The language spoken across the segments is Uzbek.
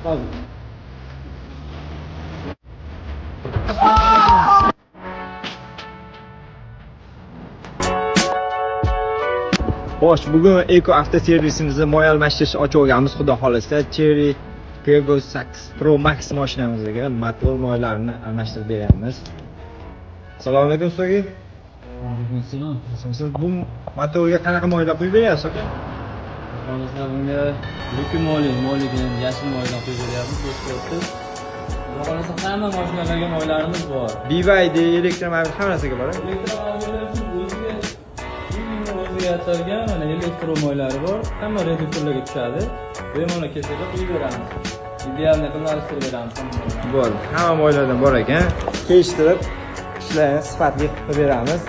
Hozir. Xo'sh, bugun Eko avtoservisimizni moy almashtirish ochib olganmiz, xudo xolasa. Cherry Peugeot 8 Pro Max mashinamizga motor moylarini almashtirib beramiz. Assalomu alaykum ustoga. Assalom. Siz bu motorga qanaqa moylar quyib berasiz aka? Hozirda bunga liquid moylidan yashil moydan quyib beryapmiz. Do'stlar. Xudo xolasa hamma mashinalarga moylarimiz bor. BYD elektromobil hammasiga bor. Elektromobillar uchun o'ziga atalgan mana elektro moylari bor. Hamma reduktorlarga tushadi. Bemalol kesilib quyib beramiz. Idealni qilib beramiz. Bo'ldi. Hamma moylardan bor ekan. Kelishtirib ishlarni sifatli qilib beramiz.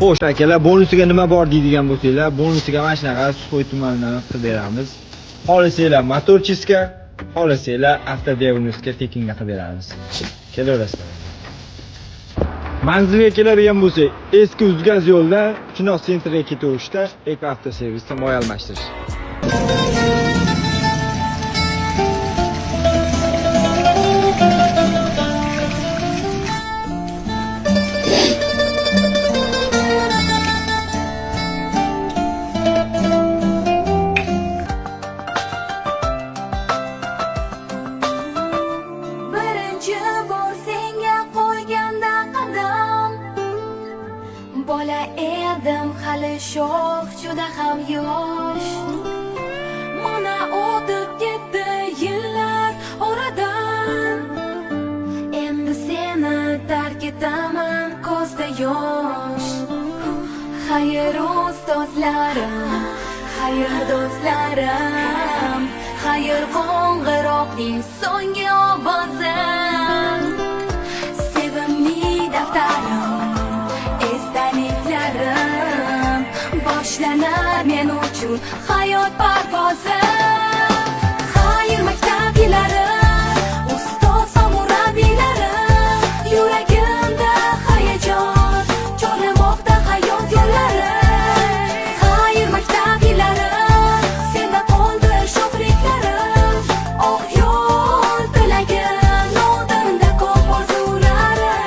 Xo'sh akalar, bonusiga nima bor deydigan bo'lsanglar, bonusiga mana shunaqa Suxoy tumanidan qilib beramiz. Xohlasanglar motor chiska, xohlasanglar avtodiagnostika tekinga qilib beramiz. Kelaverasizlar. Manzilga keladigan bo'lsak, eski Uzgaz yo'ldan Chinoz sentrga ketaverishda Eko avtoservisda moy almashtirish. Bola edim hali sho'x juda ham yosh. Mana o'tib ketdi yillar oradan. Endi seni tark etaman ko'zda yosh. Xayr ustozlarim, xayr do'stlarim, xayr qo'ng'iroqning so'nggi ovozi. Sevimli daftarim, esdaliklarim boshlanar men uchun hayot parvozi. Xayr maktablarim, ustoz va murabbiylarim, yuragimda hayajon chorlamoqda hayot yo'llari. Xayr maktablarim, senda qoldi sho'xliklarim, oq yo'l tilagim, oldinda ko'p orzularim.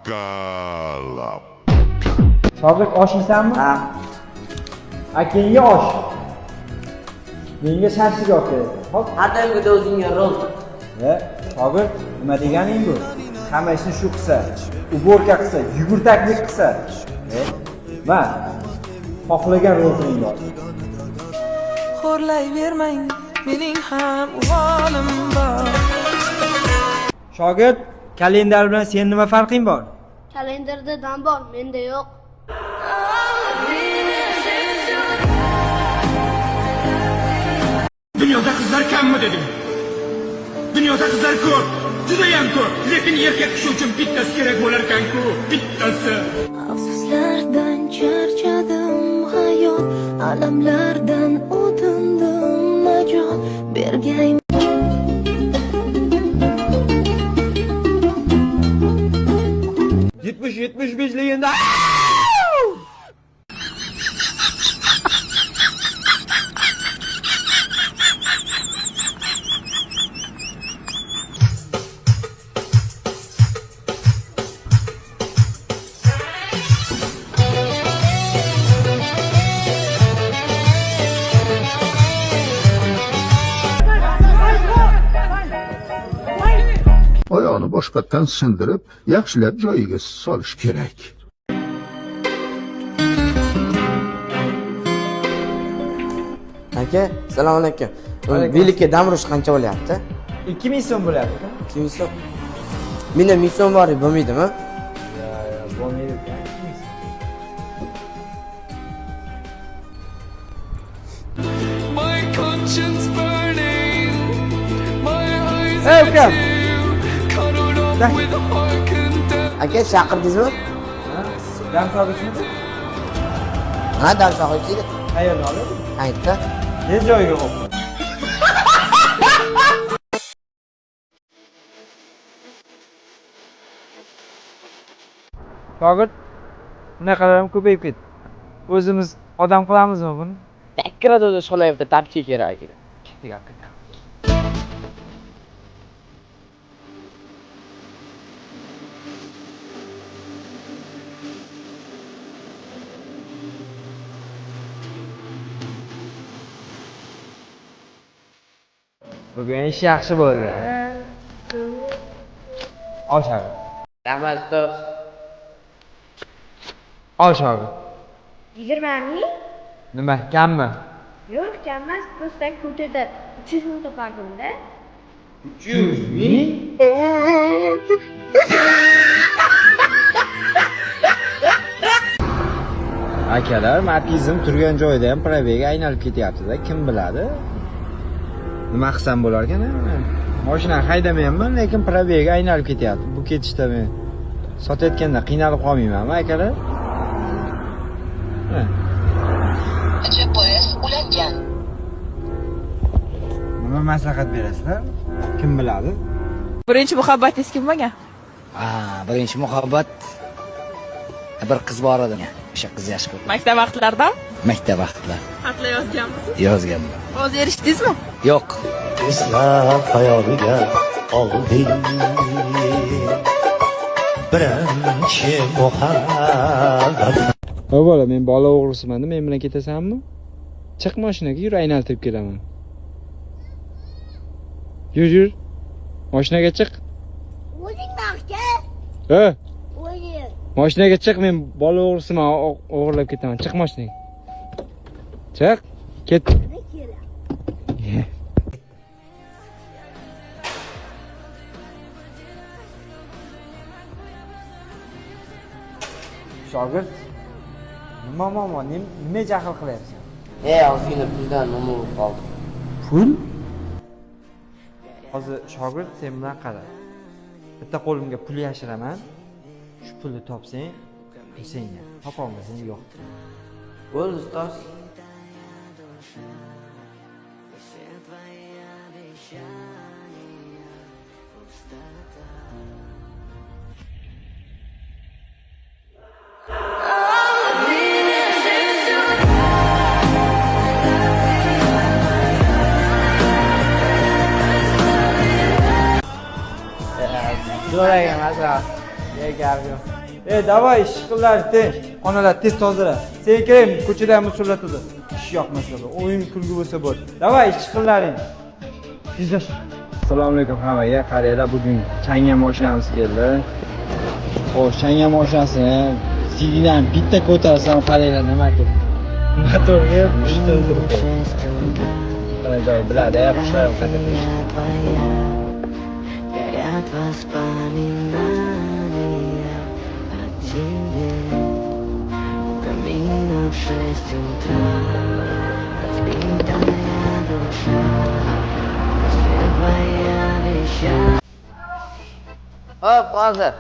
Galap. Sodiq, osh yeysanmi? Ha. Akangga osh. Menga shashlik olib kerak. Hop. Har doimgidek o'zingga rol. Sodiq, nima deganing bu? Hamma ishni shu qilsa, uborka qilsa, yugurtaklik qilsa, va xohlagan ro'zining bor. Xo'rlayvermang, mening ham o'g'lim bor. Shogird, kalendar bilan sen nima farqing bor? Kalendarda dam bor, menda yo'q. Dunyoda qizlar kammi dedim. Dunyoda qizlar ko'p, juda ham ko'p. Lekin erkak kishi uchun bittasi kerak bo'lar ekan-ku, bittasi. Afsuslardan charchadim hayot, alamlardan o'tindim najot bergay. 70-75ligida Oyog'ini boshqatdan sindirib, yaxshilab joyiga solish kerak. Aka, assalomu alaykum. Bilikka dam urish qancha bo'lyapti? 2000 so'm bo'lyapti. 2000 so'm. Menda 1000 so'm bor, bo'lmaydimi? Bo'lmaydi. My conscience burning, my eyes Hey, ukam. cuddled up with a heart condemned. Aka chaqirdingizmi? Dam solishmidi? Ha, dam sog'aychiydi. Qayerdan oladi? Aytdi. Tez joyiga qo'yib. Shogird bunaqalar ham ko'payib ketdi. O'zimiz odam qilamizmi buni? Takkirada o'zi sholayapti, tapchi kerak edi. Bugun ish yaxshi bo'ldi. Ol shogird. Rahmat ustoz. Ol shogird. 20 ming? Nima, kammi? Yo'q, kam emas. Postdan ko'chada 300 ming topardim-da. 300 ming? Akalar, Matizm turgan joyda ham probega aylanib ketyapti-da, kim biladi? Nima qilsam bo'lar ekan? Mashina haydamayapman, lekin probega aylanib ketyapti. Bu ketishda men sotayotganda qiynalib qolmaymanmi, akalar? GPS ulangan. Nima maslahat berasizlar? Kim biladi? Birinchi muhabbatingiz kim bo'lgan? Birinchi muhabbat bir qiz bor edi. O'sha qiz yaxshi ko'rdim. Maktab vaqtlarida? Maktab vaqtlar. Xatlar yozganmisiz? Yozganman. Hozir erishdingizmi? Yo'q. Eslab xayoliga olding birinchi muhabbat. Bola, men bola o'g'risiman-da, men bilan ketasanmi? Chiq mashinaga, yur, aylantirib kelaman. Yur. Mashinaga chiq. O'zing baqcha. O'zing. Mashinaga chiq, men bola o'g'risiman, o'g'irlab ketaman. Chiq mashinaga. Chiq. Ket. Shogird, nima jahl qilyapsan? Ozgina puldan nima bo'lib qoldi? Pul? Hozir shogird sen bilan qara. Bitta qo'limga pul yashiraman. Shu pulni topsang, senga. Topolmasang yo'q. Bo'ldi ustoz. Zo'ragan masala. Davay ishqillar teng. Xonalar tez tozala. Sen kerak ko'chada musullatadi. Ish yoqmasa bu. O'yin kulgi bo'lsa bo'ldi. Davay ishqillaring. Tezlash. Assalomu alaykum hammaga. Qaranglar, bugun changan mashinamiz keldi. Xo'sh, changan mashinasini CD-dan bitta ko'tarsam qaranglar nima keldi. Motorga uchta turibdi. Mana joy biladi, qushlar qattiq. Hop, hozir.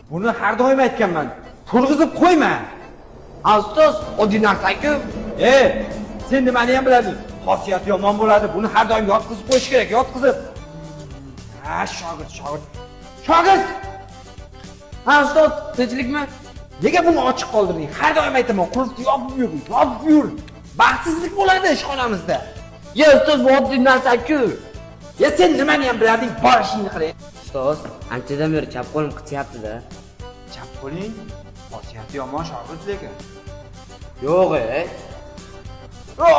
Buni har doim aytganman. Turg'izib qo'yma. Ustoz, oddiy narsa-ku. Sen nimani ham bilading? Xosiyat yomon bo'ladi. Buni har doim yotqizib qo'yish kerak, yotqizib. Shogird. Ustoz, tinchlikmi? Nega buni ochiq qoldirding? Har doim aytaman, qulfni yopib yur. Baxtsizlik bo'ladi ishxonamizda. Ustoz, bu oddiy narsa-ku. Sen nimani ham bilading? Bor ishingni qiling. Ustoz, anchadan beri chap qo'lim qityapti-da. Chap qo'ling. Xosiyati yomon shogird lekin. Yo'q,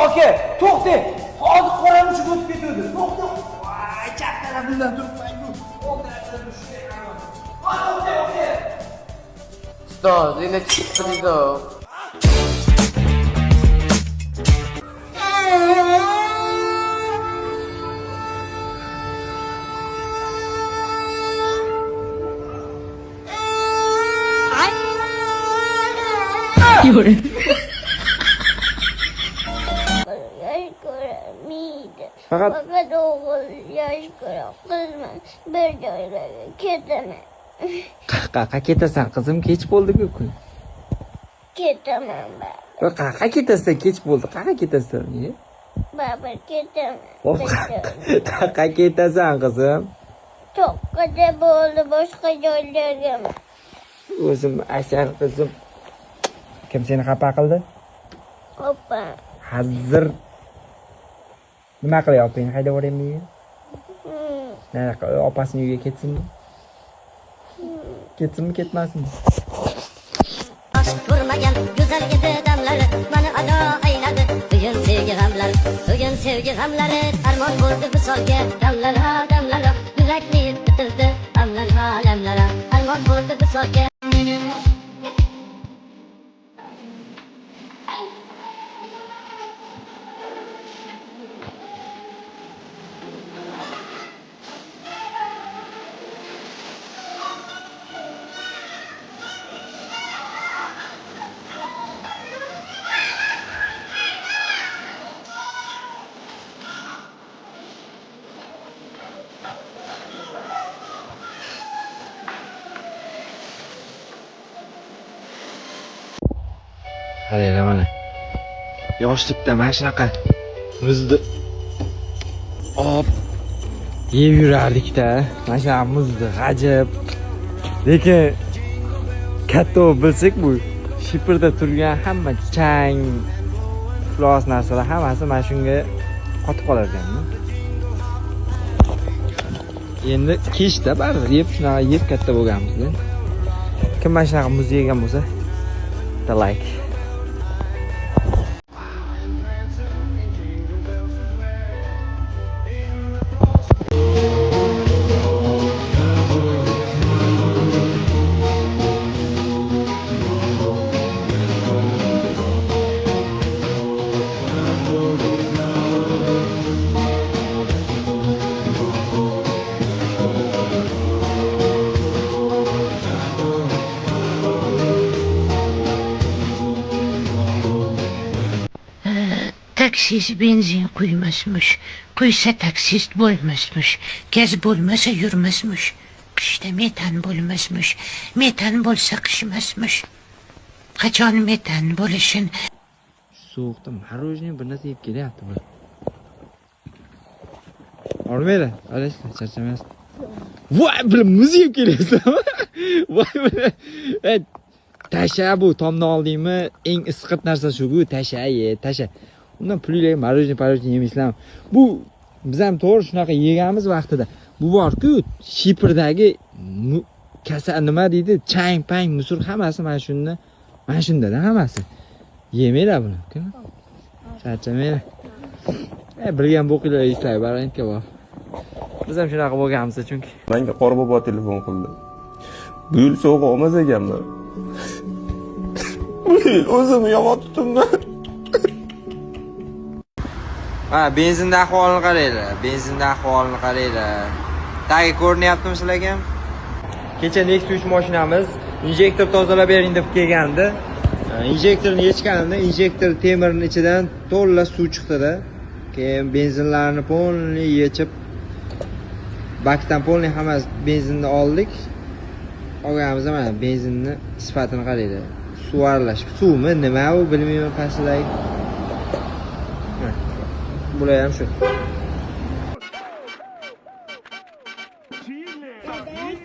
Aka, to'xta. Hozir qo'limni o'tib ketdi. To'xta. Voy, chap tarafimdan turibman. To'xta. Ustoz, endi chiqdingiz-ku. Yaş göremiydi. Fakat oğul yaş göre kızman bir joyga ketaman. Qayoqqa ketasan qizim? Kech bo'ldi-ku kun. Ketaman baba. Qayoqqa ketasan? Kech bo'ldi. Qayoqqa ketasan? Baba ketaman. Qayoqqa ketasan qizim? Cho'qqida bo'ldi boshqa joylarga. O'zim asal qizim. Kim seni xafa qildi? Opa. Hozir nima qilyapti? Haydab yuboraymi? Opasini uyiga ketsinmi? Ketsinmi, ketmasinmi? Ko'rmagan go'zal edi damlari mani ado ayladi bugun sevgi g'amlari armon bo'ldi visolga damlara yurakni bitirdi damlara armon bo'ldi visolga Qaranglar mana. Yoshlikda mana shunaqa muzni yeb yurardik-da. Mana shunaqa muzni g'ajib. Lekin katta bilsak bu shipirda turgan hamma chang, iflos narsalar hammasi mana shunga qotib qolar ekan. Endi kechda baribir yeb shunaqa yeb katta bo'lganmiz-da. Kim mana shunaqa muz yegan bo'lsa, like. Taksist benzin quymasmış. Quysa taksist bo'lmasmiş. Gaz bo'lmasa yurmasmiş. Qishda metan bo'lmasmiş. Metan bo'lsa qishmasmiş. Qachon metan bo'lishin? So'qda marojniy bir narsa yeb kelyapti bu. Olmaydi. Alashlar charchamaysiz. Voy, bir muz yeb kelyapsan. Voy, tasha bu tomni oldingmi? Eng isqit narsa shu-ku, tasha ye, tasha. Undan pulinglar marojniy yemaysizlarmi? Bu biz ham to'g'ri shunaqa yeganmiz vaqtida. Bu bor-ku, Shipirdagi kasal nima deydi? Chang-pang, musur hammasi mana shunda-da hammasi. Yemanglar buni. Charchamanglar. Bilgan bo'qinglar ishlay barantka bor. Biz ham shunaqa bo'lganmiz chunki. Menga qora bobo telefon qildi. Bu yil sovg'a olmas ekanman. Bu yil o'zimni yomon tutibman. Ha, benzinda ahvolini qaranglar. Tagi ko'rinyaptimi sizlarga? Kecha Nexus mashinamiz injektor tozalab bering deb kelgandi. Injektorni yechganimda injektor temirning ichidan to'la suv chiqdi-da. Keyin benzinlarni polni yechib bakdan polni hammasi benzinni oldik. Olganimiz mana benzinni sifatini qaranglar. Suv aralashib, suvmi, nima u bilmayman pastidagi. Bular ham shu.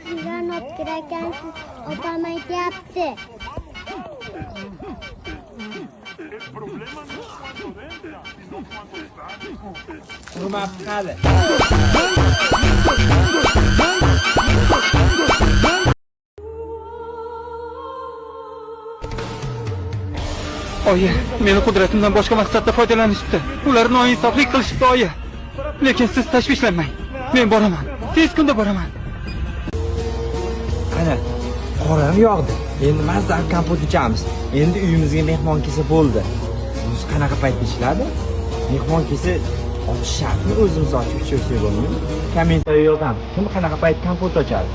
Sizlar nopkir ekansiz, opam aytyapti. Urmabdi hali. Oyi, meni qudratimdan boshqa maqsadda foydalanishibdi. Ular noinsoflik qilishibdi, oyi. Lekin siz tashvishlanmang. Men boraman. Tez kunda boraman. Ana, qoram yog'di. Endi mazza kompot ichamiz. Endi uyimizga mehmon kelsa bo'ldi. Biz qanaqa paytda ishlardi? Mehmon kelsa ochishadimi? O'zimiz ochib ichsak bo'lmaydi. Kommentariy yozamiz. Kim qanaqa payt kompot ochadi?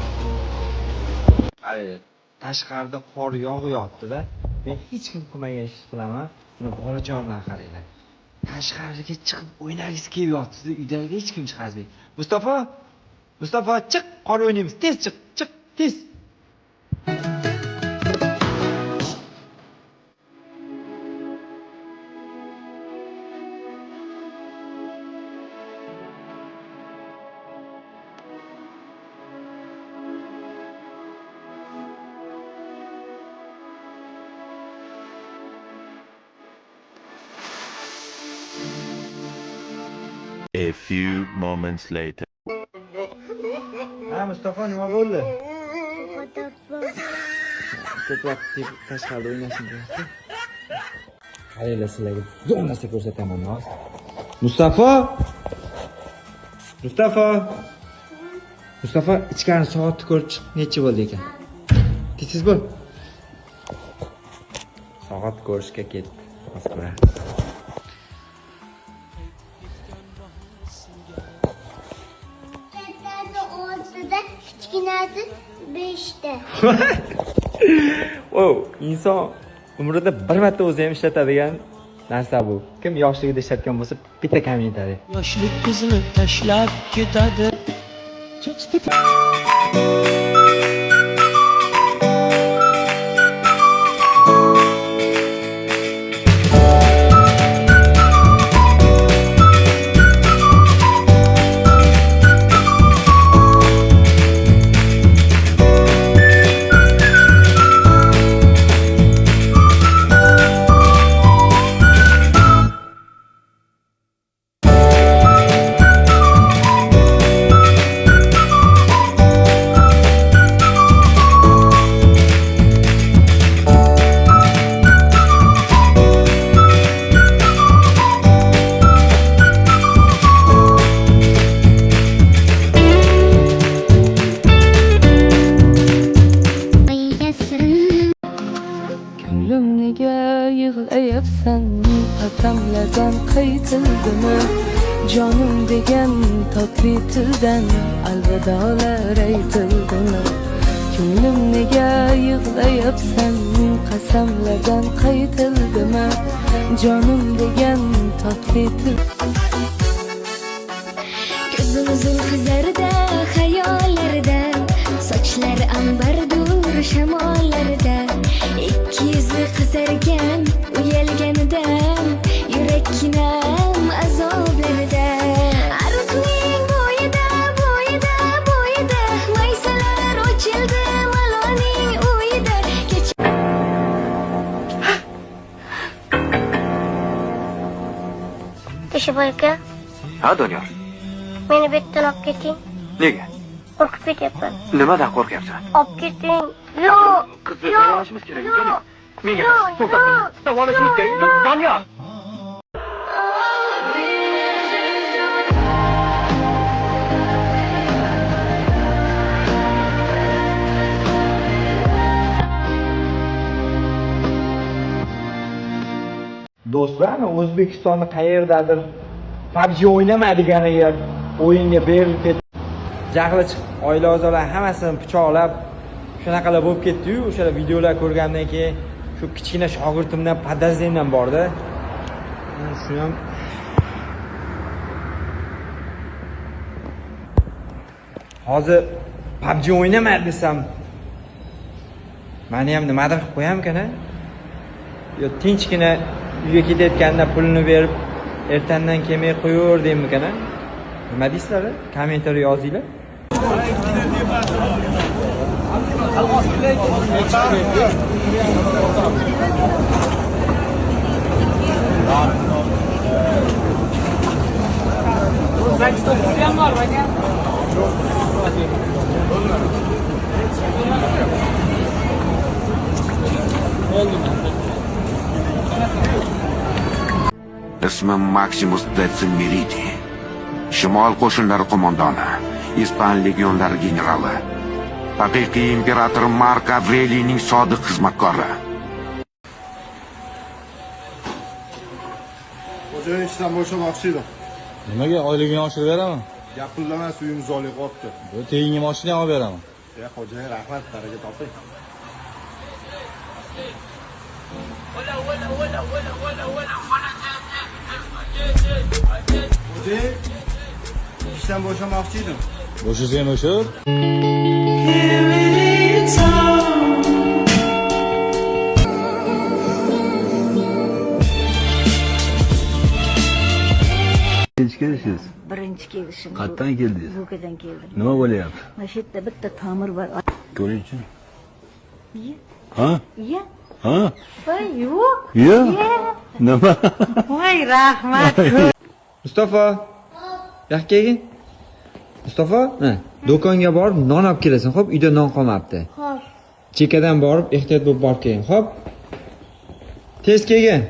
Tashqarida qor yog'yapti-da. Men hech kim qilmagan ish qilaman. Buni bolajonlar qaranglar. Tashqariga chiqib o'ynagisi kelyapti. Uydagilar hech kim chiqazmaydi. Mustafa, chiq, qor o'ynaymiz. Tez chiq, tez. A few moments later. Ha, Mustafa nima bo'ldi? Ko'proq tashqarida o'ynashing kerak. Qaranglar, sizlarga zo'r narsa ko'rsataman hozir. Mustafa! Mustafa ichkari soatni ko'rib chiq, necha bo'ldi ekan? Tez bo'l. Soat ko'rishga ketdi. Moskva. Kichkinasi 5 ta. Wow, inson umrida bir marta o'zi ham ishlatadigan narsa bu. Kim yoshligida ishlatgan bo'lsa, bitta kommentariy. Yoshlik qizni tashlab ketadi. Yig'layapsan qatamlardan qaytildimi jonim degan totli tildan alvidolar aytildimi ko'nglim nega yig'layapsan qasamlardan qaytildimi jonim degan totli til Ko'zim zulfizarda xayollarda sochlari ambardur shamollarda ikki yuzi qizargan uyalganidan yurakkinam azoblarida ariqning bo'yida maysalar ochildi maloning uyida Eshibay aka. Ha, Doniyor. Meni bu yerdan olib keting. Nega? Qo'rqib ketyapman. Nimadan qo'rqyapsan? Olib keting. Yo'q. Qizni davolashimiz kerak ekan. Menga to'xtat. Davolashimiz kerak. Doniyor. Do'stlar, O'zbekistonda qayerdadir PUBG o'ynamadiganiga o'yinga berilib ketdi. Jahli chiqib, oila a'zolari hammasini pichoqlab, shunaqalar bo'lib ketdi-yu, o'sha videolar ko'rgandan keyin shu kichkina shogirdimdan podazdendan borda. Shuni ham hozir PUBG o'ynamadi desam, meni ham nimadir qilib qo'yamkan-a? Yo tinchgina uyga ketayotganda pulni berib, ertandan kelmay qo'yur deymikan-a? Nima deysizlar? Kommentariy yozinglar. Ismim Maximus Detmeriti. Shimol qo'shinlari qo'mondoni, Ispan legionlari generali. Haqiqiy imperator Mark Avreliyning sodiq xizmatkori. Xo'jayin ishdan bo'shamoqchi edim. Nimaga oyligini oshirib beraman? Gap pul emas, uyim zoli qolibdi. Bu teyinga mashina olib beraman. Xo'jayin, rahmat, baraka toping. Xo'jayin, ishdan bo'shamoqchi edim. Bo'shasang bo'shab. Kaçıncı gelişiniz? Birinchi kelishim. Qayerdan keldingiz? Vukadan keldim. Nima bo'lyapti? Mana shu yerda bitta tomir bor. Ko'ringchi. Iya. Ha? Iya. Ha? Voy, yo'q. Iya. Nima? Voy, rahmat. Mustafa. yoqqa kelgin. Mustafa, do'konga borib non olib kelasan, xo'p? Uyda non qolmabdi. Xo'p. Chekadan borib, ehtiyot bo'lib borib kelgin, xo'p? Tez kelgin.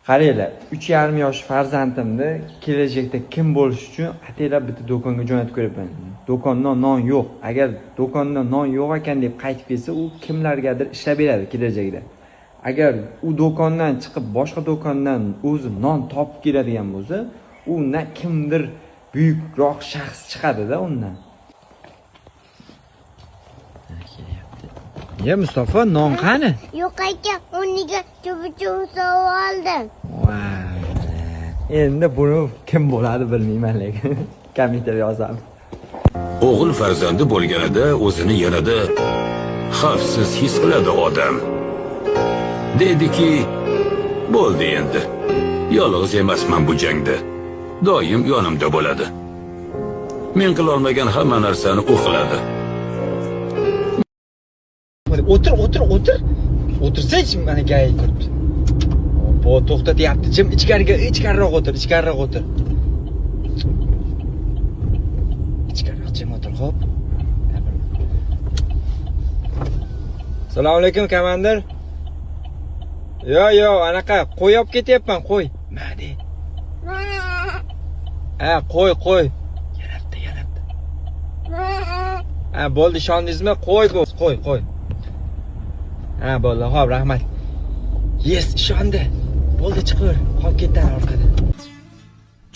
Qaranglar, 3,5 yosh farzandimni kelajakda kim bo'lish uchun ataylar bitta do'konga jo'natib ko'raman. Do'konda non yo'q. Agar do'konda non yo'q ekan deb qaytib kelsa, u kimlargadir ishlab beradi kelajakda. Agar u do'kondan chiqib boshqa do'kondan o'zi non topib keladigan bo'lsa, undan kimdir buyukroq shaxs chiqadi-da undan. Ya Mustafa, non qani? Yo'q aka, o'rniga chuv-chuv oldim. Endi buni kim bo'ladi bilmayman lekin kommentar yozamiz. O'g'il farzandi bo'lganida o'zini yanada xavfsiz his qiladi odam. Deydiki, bo'ldi endi. Yolg'iz emasman bu jangda. Doim yonimda bo'ladi. Men qila olmagan hamma narsani u qiladi. O'tir. O'tirsanchi mana gay turibdi. Bo to'xtatyapti. Jim ichkariroq o'tir. Ichkariroq jim o'tir, xo'p. Assalomu alaykum, komandir. Yo, anaqa qo'y olib ketyapman, qo'y. Madi. Qo'y. Yanabdi. Bo'ldi, ishondingizmi? Qo'y bu, qo'y. Bo'ldi, xo'p, rahmat. Yes, ishondi. Bo'ldi, chiqaver. Qolib ketdan orqada.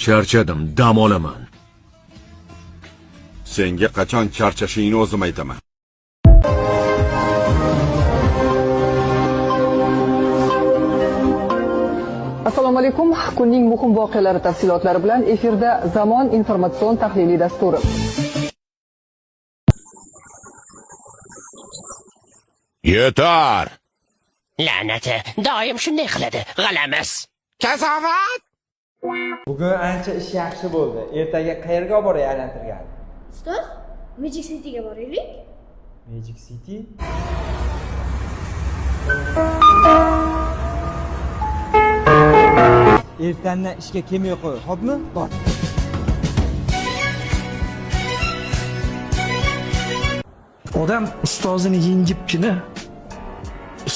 Charchadim, dam olaman. Senga qachon charchashingni o'zim aytaman. Assalomu alaykum. Kunning muhim voqealari tafsilotlari bilan efirda Zamon informatsion tahliliy dasturi. Yetar! La'nati, doim shunday qiladi. G'alamis. Kasofat! Bugun ancha ish yaxshi bo'ldi. Ertaga qayerga olib boray aylantirgan? Ustoz, Magic City'ga boraylik. Magic City? Ertandan ishga kelmay qo'y, xo'pmi? Bor. Odam ustozini yengibgina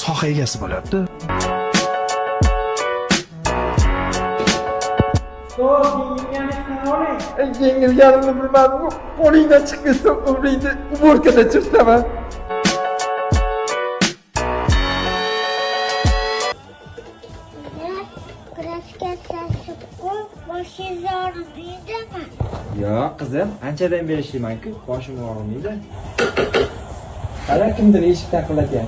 soha egasi bo'lyapti. Yengilganimni bilmadim. Qo'lingdan chiqqansa umringni umurkada chirtaman. Boshingiz og'riydimi? Yo'q, qizim, anchadan beri ishlayman-ku, boshim og'rimaydi. Qara kimdir eshik taqillatgan.